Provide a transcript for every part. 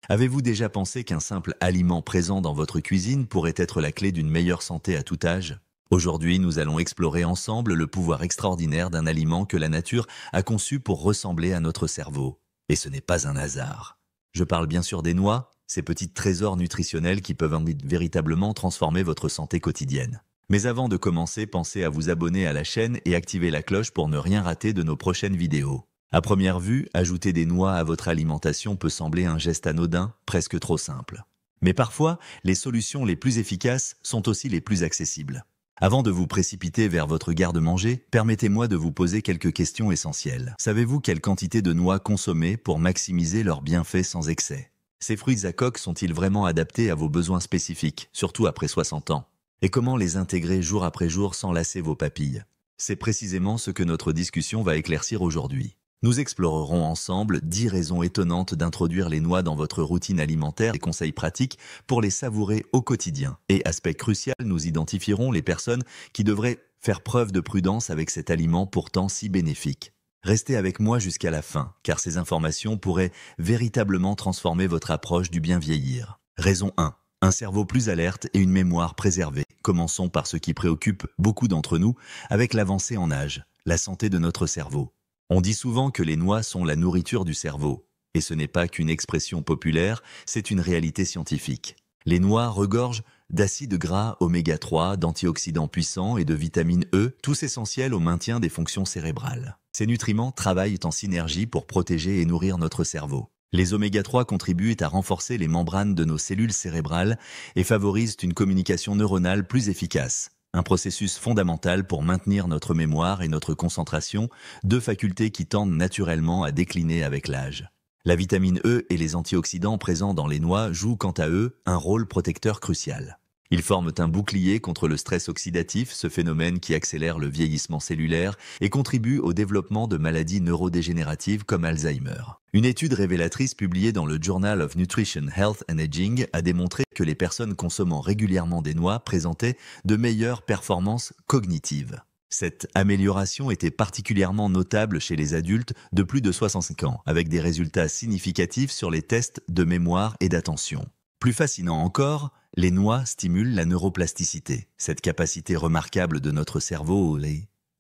Avez-vous déjà pensé qu'un simple aliment présent dans votre cuisine pourrait être la clé d'une meilleure santé à tout âge? Aujourd'hui, nous allons explorer ensemble le pouvoir extraordinaire d'un aliment que la nature a conçu pour ressembler à notre cerveau. Et ce n'est pas un hasard. Je parle bien sûr des noix, ces petits trésors nutritionnels qui peuvent véritablement transformer votre santé quotidienne. Mais avant de commencer, pensez à vous abonner à la chaîne et activer la cloche pour ne rien rater de nos prochaines vidéos. À première vue, ajouter des noix à votre alimentation peut sembler un geste anodin, presque trop simple. Mais parfois, les solutions les plus efficaces sont aussi les plus accessibles. Avant de vous précipiter vers votre garde-manger, permettez-moi de vous poser quelques questions essentielles. Savez-vous quelle quantité de noix consommer pour maximiser leurs bienfaits sans excès? Ces fruits à coque sont-ils vraiment adaptés à vos besoins spécifiques, surtout après 60 ans? Et comment les intégrer jour après jour sans lasser vos papilles? C'est précisément ce que notre discussion va éclaircir aujourd'hui. Nous explorerons ensemble 10 raisons étonnantes d'introduire les noix dans votre routine alimentaire et conseils pratiques pour les savourer au quotidien. Et aspect crucial, nous identifierons les personnes qui devraient faire preuve de prudence avec cet aliment pourtant si bénéfique. Restez avec moi jusqu'à la fin, car ces informations pourraient véritablement transformer votre approche du bien vieillir. Raison 1. Un cerveau plus alerte et une mémoire préservée. Commençons par ce qui préoccupe beaucoup d'entre nous avec l'avancée en âge, la santé de notre cerveau. On dit souvent que les noix sont la nourriture du cerveau. Et ce n'est pas qu'une expression populaire, c'est une réalité scientifique. Les noix regorgent d'acides gras oméga 3, d'antioxydants puissants et de vitamine E, tous essentiels au maintien des fonctions cérébrales. Ces nutriments travaillent en synergie pour protéger et nourrir notre cerveau. Les oméga 3 contribuent à renforcer les membranes de nos cellules cérébrales et favorisent une communication neuronale plus efficace. Un processus fondamental pour maintenir notre mémoire et notre concentration, deux facultés qui tendent naturellement à décliner avec l'âge. La vitamine E et les antioxydants présents dans les noix jouent quant à eux un rôle protecteur crucial. Ils forment un bouclier contre le stress oxydatif, ce phénomène qui accélère le vieillissement cellulaire et contribue au développement de maladies neurodégénératives comme Alzheimer. Une étude révélatrice publiée dans le Journal of Nutrition, Health and Aging a démontré que les personnes consommant régulièrement des noix présentaient de meilleures performances cognitives. Cette amélioration était particulièrement notable chez les adultes de plus de 65 ans, avec des résultats significatifs sur les tests de mémoire et d'attention. Plus fascinant encore, les noix stimulent la neuroplasticité, cette capacité remarquable de notre cerveau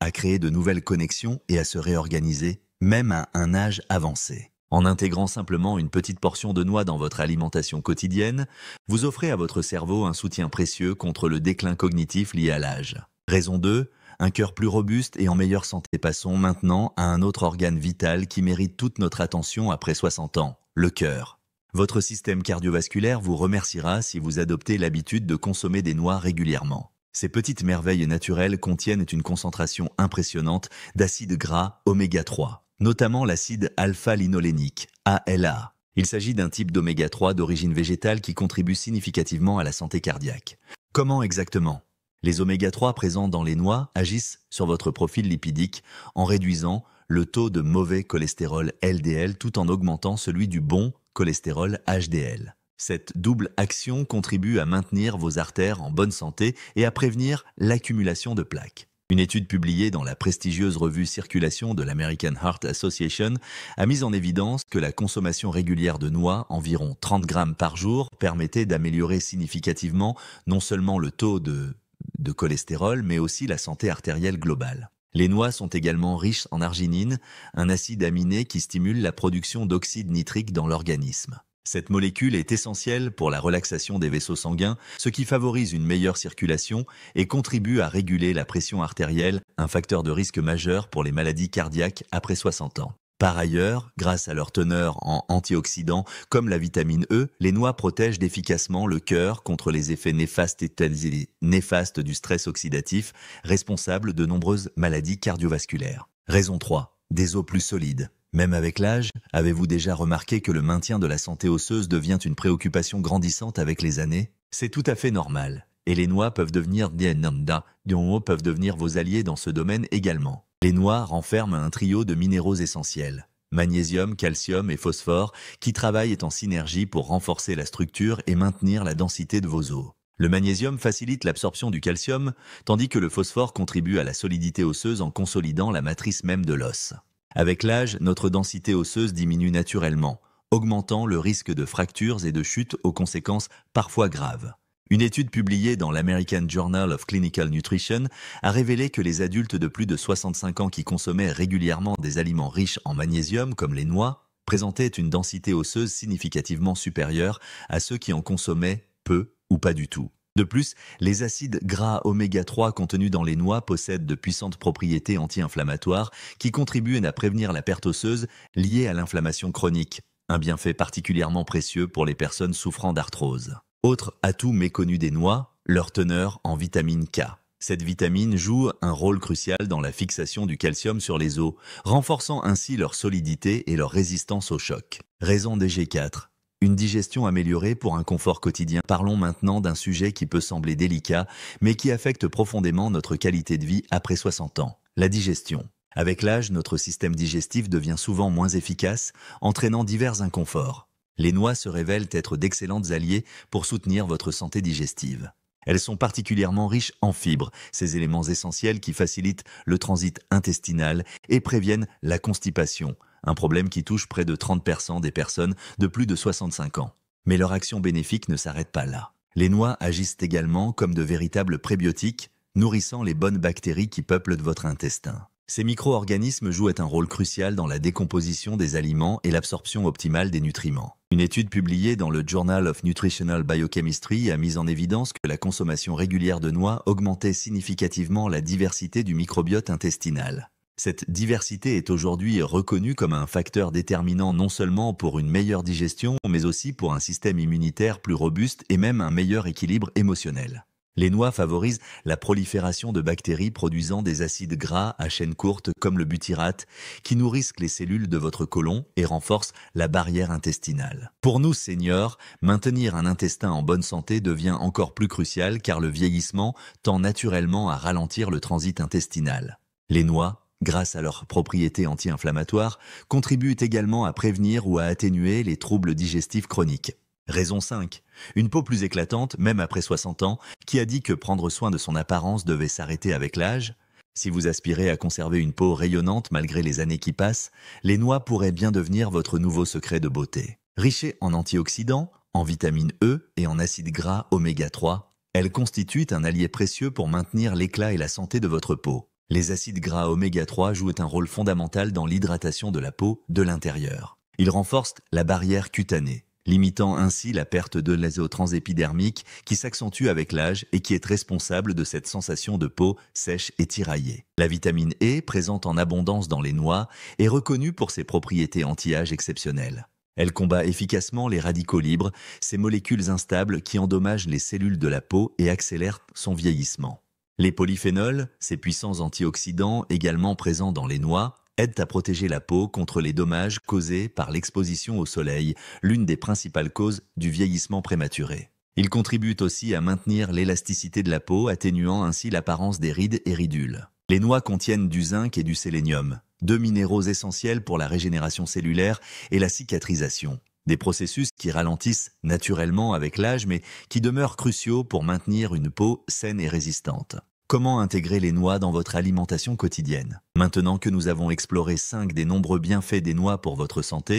à créer de nouvelles connexions et à se réorganiser, même à un âge avancé. En intégrant simplement une petite portion de noix dans votre alimentation quotidienne, vous offrez à votre cerveau un soutien précieux contre le déclin cognitif lié à l'âge. Raison 2, un cœur plus robuste et en meilleure santé. Passons maintenant à un autre organe vital qui mérite toute notre attention après 60 ans, le cœur. Votre système cardiovasculaire vous remerciera si vous adoptez l'habitude de consommer des noix régulièrement. Ces petites merveilles naturelles contiennent une concentration impressionnante d'acides gras oméga 3, notamment l'acide alpha-linolénique, ALA. Il s'agit d'un type d'oméga 3 d'origine végétale qui contribue significativement à la santé cardiaque. Comment exactement? Les oméga 3 présents dans les noix agissent sur votre profil lipidique en réduisant le taux de mauvais cholestérol LDL tout en augmentant celui du bon cholestérol HDL. Cette double action contribue à maintenir vos artères en bonne santé et à prévenir l'accumulation de plaques. Une étude publiée dans la prestigieuse revue Circulation de l'American Heart Association a mis en évidence que la consommation régulière de noix, environ 30 grammes par jour, permettait d'améliorer significativement non seulement le taux de cholestérol, mais aussi la santé artérielle globale. Les noix sont également riches en arginine, un acide aminé qui stimule la production d'oxyde nitrique dans l'organisme. Cette molécule est essentielle pour la relaxation des vaisseaux sanguins, ce qui favorise une meilleure circulation et contribue à réguler la pression artérielle, un facteur de risque majeur pour les maladies cardiaques après 60 ans. Par ailleurs, grâce à leur teneur en antioxydants comme la vitamine E, les noix protègent efficacement le cœur contre les effets néfastes du stress oxydatif, responsable de nombreuses maladies cardiovasculaires. Raison 3. Des os plus solides. Même avec l'âge, avez-vous déjà remarqué que le maintien de la santé osseuse devient une préoccupation grandissante avec les années? C'est tout à fait normal. Et les noix peuvent devenir vos alliés dans ce domaine également. Les noix renferment un trio de minéraux essentiels, magnésium, calcium et phosphore, qui travaillent en synergie pour renforcer la structure et maintenir la densité de vos os. Le magnésium facilite l'absorption du calcium, tandis que le phosphore contribue à la solidité osseuse en consolidant la matrice même de l'os. Avec l'âge, notre densité osseuse diminue naturellement, augmentant le risque de fractures et de chutes aux conséquences parfois graves. Une étude publiée dans l'American Journal of Clinical Nutrition a révélé que les adultes de plus de 65 ans qui consommaient régulièrement des aliments riches en magnésium, comme les noix, présentaient une densité osseuse significativement supérieure à ceux qui en consommaient peu ou pas du tout. De plus, les acides gras oméga 3 contenus dans les noix possèdent de puissantes propriétés anti-inflammatoires qui contribuent à prévenir la perte osseuse liée à l'inflammation chronique, un bienfait particulièrement précieux pour les personnes souffrant d'arthrose. Autre atout méconnu des noix, leur teneur en vitamine K. Cette vitamine joue un rôle crucial dans la fixation du calcium sur les os, renforçant ainsi leur solidité et leur résistance au choc. Raison DG4. Une digestion améliorée pour un confort quotidien. Parlons maintenant d'un sujet qui peut sembler délicat, mais qui affecte profondément notre qualité de vie après 60 ans. La digestion. Avec l'âge, notre système digestif devient souvent moins efficace, entraînant divers inconforts. Les noix se révèlent être d'excellentes alliées pour soutenir votre santé digestive. Elles sont particulièrement riches en fibres, ces éléments essentiels qui facilitent le transit intestinal et préviennent la constipation, un problème qui touche près de 30% des personnes de plus de 65 ans. Mais leur action bénéfique ne s'arrête pas là. Les noix agissent également comme de véritables prébiotiques, nourrissant les bonnes bactéries qui peuplent votre intestin. Ces micro-organismes jouent un rôle crucial dans la décomposition des aliments et l'absorption optimale des nutriments. Une étude publiée dans le Journal of Nutritional Biochemistry a mis en évidence que la consommation régulière de noix augmentait significativement la diversité du microbiote intestinal. Cette diversité est aujourd'hui reconnue comme un facteur déterminant non seulement pour une meilleure digestion, mais aussi pour un système immunitaire plus robuste et même un meilleur équilibre émotionnel. Les noix favorisent la prolifération de bactéries produisant des acides gras à chaîne courte comme le butyrate, qui nourrissent les cellules de votre côlon et renforcent la barrière intestinale. Pour nous seniors, maintenir un intestin en bonne santé devient encore plus crucial car le vieillissement tend naturellement à ralentir le transit intestinal. Les noix, grâce à leurs propriétés anti-inflammatoires, contribuent également à prévenir ou à atténuer les troubles digestifs chroniques. Raison 5. Une peau plus éclatante, même après 60 ans, qui a dit que prendre soin de son apparence devait s'arrêter avec l'âge? Si vous aspirez à conserver une peau rayonnante malgré les années qui passent, les noix pourraient bien devenir votre nouveau secret de beauté. Riches en antioxydants, en vitamine E et en acides gras oméga 3, elles constituent un allié précieux pour maintenir l'éclat et la santé de votre peau. Les acides gras oméga 3 jouent un rôle fondamental dans l'hydratation de la peau de l'intérieur. Ils renforcent la barrière cutanée, limitant ainsi la perte de l'azotransépidermique qui s'accentue avec l'âge et qui est responsable de cette sensation de peau sèche et tiraillée. La vitamine E, présente en abondance dans les noix, est reconnue pour ses propriétés anti-âge exceptionnelles. Elle combat efficacement les radicaux libres, ces molécules instables qui endommagent les cellules de la peau et accélèrent son vieillissement. Les polyphénols, ces puissants antioxydants également présents dans les noix, aident à protéger la peau contre les dommages causés par l'exposition au soleil, l'une des principales causes du vieillissement prématuré. Ils contribuent aussi à maintenir l'élasticité de la peau, atténuant ainsi l'apparence des rides et ridules. Les noix contiennent du zinc et du sélénium, deux minéraux essentiels pour la régénération cellulaire et la cicatrisation. Des processus qui ralentissent naturellement avec l'âge, mais qui demeurent cruciaux pour maintenir une peau saine et résistante. Comment intégrer les noix dans votre alimentation quotidienne? Maintenant que nous avons exploré 5 des nombreux bienfaits des noix pour votre santé,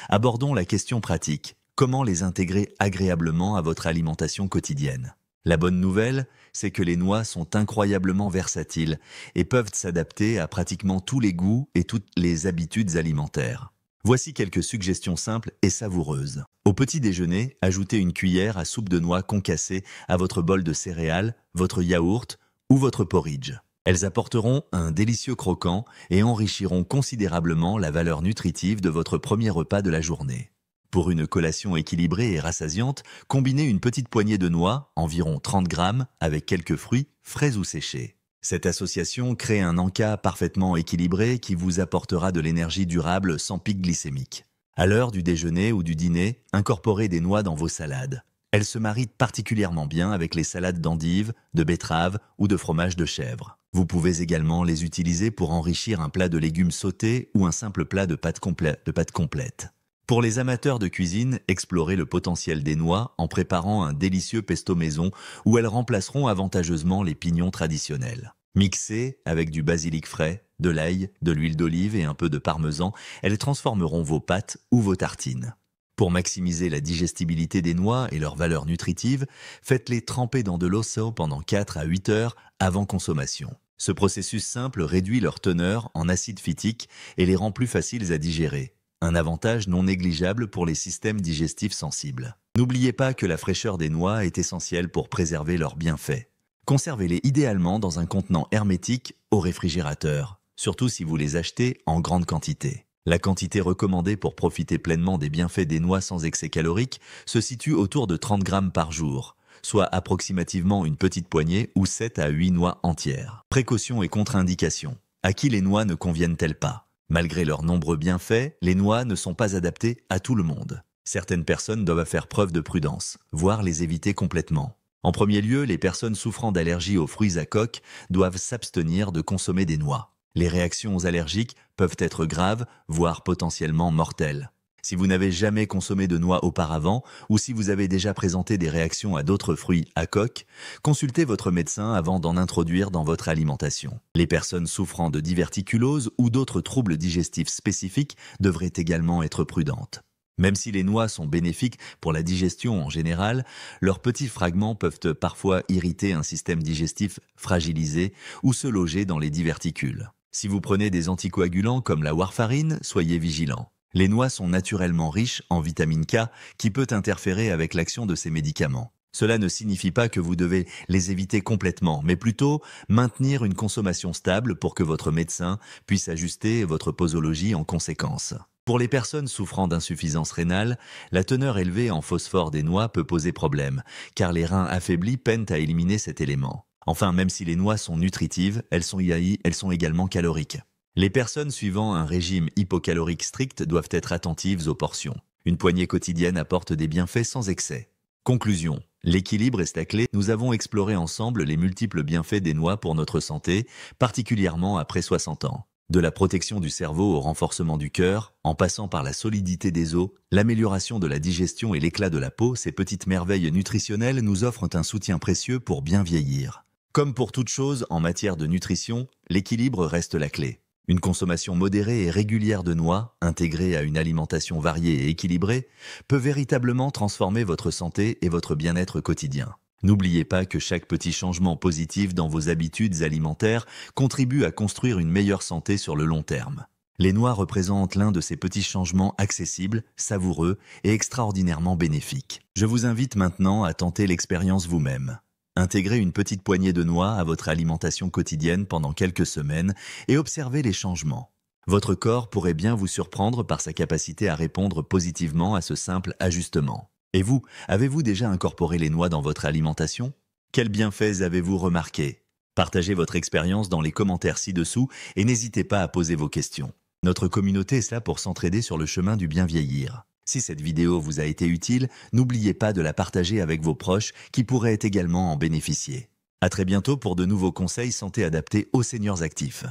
abordons la question pratique. Comment les intégrer agréablement à votre alimentation quotidienne? La bonne nouvelle, c'est que les noix sont incroyablement versatiles et peuvent s'adapter à pratiquement tous les goûts et toutes les habitudes alimentaires. Voici quelques suggestions simples et savoureuses. Au petit déjeuner, ajoutez une cuillère à soupe de noix concassée à votre bol de céréales, votre yaourt ou votre porridge. Elles apporteront un délicieux croquant et enrichiront considérablement la valeur nutritive de votre premier repas de la journée. Pour une collation équilibrée et rassasiante, combinez une petite poignée de noix, environ 30 grammes, avec quelques fruits, frais ou séchés. Cette association crée un encas parfaitement équilibré qui vous apportera de l'énergie durable sans pic glycémique. À l'heure du déjeuner ou du dîner, incorporez des noix dans vos salades. Elles se marient particulièrement bien avec les salades d'endives, de betteraves ou de fromage de chèvre. Vous pouvez également les utiliser pour enrichir un plat de légumes sautés ou un simple plat de pâtes complètes. Pour les amateurs de cuisine, explorez le potentiel des noix en préparant un délicieux pesto maison où elles remplaceront avantageusement les pignons traditionnels. Mixées avec du basilic frais, de l'ail, de l'huile d'olive et un peu de parmesan, elles transformeront vos pâtes ou vos tartines. Pour maximiser la digestibilité des noix et leur valeur nutritive, faites-les tremper dans de l'eau chaude pendant 4 à 8 heures avant consommation. Ce processus simple réduit leur teneur en acide phytique et les rend plus faciles à digérer. Un avantage non négligeable pour les systèmes digestifs sensibles. N'oubliez pas que la fraîcheur des noix est essentielle pour préserver leurs bienfaits. Conservez-les idéalement dans un contenant hermétique au réfrigérateur, surtout si vous les achetez en grande quantité. La quantité recommandée pour profiter pleinement des bienfaits des noix sans excès calorique se situe autour de 30 grammes par jour, soit approximativement une petite poignée ou 7 à 8 noix entières. Précautions et contre-indications. À qui les noix ne conviennent-elles pas? Malgré leurs nombreux bienfaits, les noix ne sont pas adaptées à tout le monde. Certaines personnes doivent faire preuve de prudence, voire les éviter complètement. En premier lieu, les personnes souffrant d'allergies aux fruits à coque doivent s'abstenir de consommer des noix. Les réactions allergiques peuvent être graves, voire potentiellement mortelles. Si vous n'avez jamais consommé de noix auparavant ou si vous avez déjà présenté des réactions à d'autres fruits à coque, consultez votre médecin avant d'en introduire dans votre alimentation. Les personnes souffrant de diverticulose ou d'autres troubles digestifs spécifiques devraient également être prudentes. Même si les noix sont bénéfiques pour la digestion en général, leurs petits fragments peuvent parfois irriter un système digestif fragilisé ou se loger dans les diverticules. Si vous prenez des anticoagulants comme la warfarine, soyez vigilant. Les noix sont naturellement riches en vitamine K qui peut interférer avec l'action de ces médicaments. Cela ne signifie pas que vous devez les éviter complètement, mais plutôt maintenir une consommation stable pour que votre médecin puisse ajuster votre posologie en conséquence. Pour les personnes souffrant d'insuffisance rénale, la teneur élevée en phosphore des noix peut poser problème, car les reins affaiblis peinent à éliminer cet élément. Enfin, même si les noix sont nutritives, elles sont également caloriques. Les personnes suivant un régime hypocalorique strict doivent être attentives aux portions. Une poignée quotidienne apporte des bienfaits sans excès. Conclusion. L'équilibre est la clé. Nous avons exploré ensemble les multiples bienfaits des noix pour notre santé, particulièrement après 60 ans. De la protection du cerveau au renforcement du cœur, en passant par la solidité des os, l'amélioration de la digestion et l'éclat de la peau, ces petites merveilles nutritionnelles nous offrent un soutien précieux pour bien vieillir. Comme pour toute chose en matière de nutrition, l'équilibre reste la clé. Une consommation modérée et régulière de noix, intégrée à une alimentation variée et équilibrée, peut véritablement transformer votre santé et votre bien-être quotidien. N'oubliez pas que chaque petit changement positif dans vos habitudes alimentaires contribue à construire une meilleure santé sur le long terme. Les noix représentent l'un de ces petits changements accessibles, savoureux et extraordinairement bénéfiques. Je vous invite maintenant à tenter l'expérience vous-même. Intégrez une petite poignée de noix à votre alimentation quotidienne pendant quelques semaines et observez les changements. Votre corps pourrait bien vous surprendre par sa capacité à répondre positivement à ce simple ajustement. Et vous, avez-vous déjà incorporé les noix dans votre alimentation? Quels bienfaits avez-vous remarqués? Partagez votre expérience dans les commentaires ci-dessous et n'hésitez pas à poser vos questions. Notre communauté est là pour s'entraider sur le chemin du bien vieillir. Si cette vidéo vous a été utile, n'oubliez pas de la partager avec vos proches qui pourraient également en bénéficier. À très bientôt pour de nouveaux conseils santé adaptés aux seniors actifs.